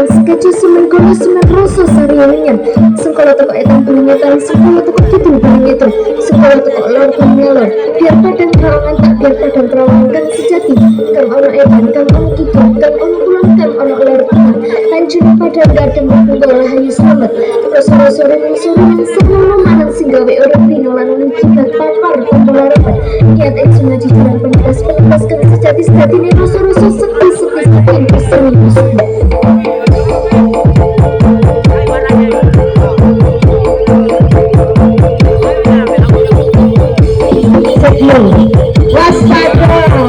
Sketch semen kono semen rasa sariangan sekolah toko etan peningatan sekolah toko kidul peningatan sekolah toko lor pengelor biar padang terawangan tak biar padang terawangan kan sejati kan ono etan kan ono kidul kan ono kulon kan ono lor tengah hancur padang gadem menggal hayu selamat toko sore-sore yang sebelum manang singgawe orang rinolan mengkibat papar kumpulan rapat niat eksun ngaji jalan pentas kan sejati ini rasa-rasa sepi yang bersemi bersemi. Waspada.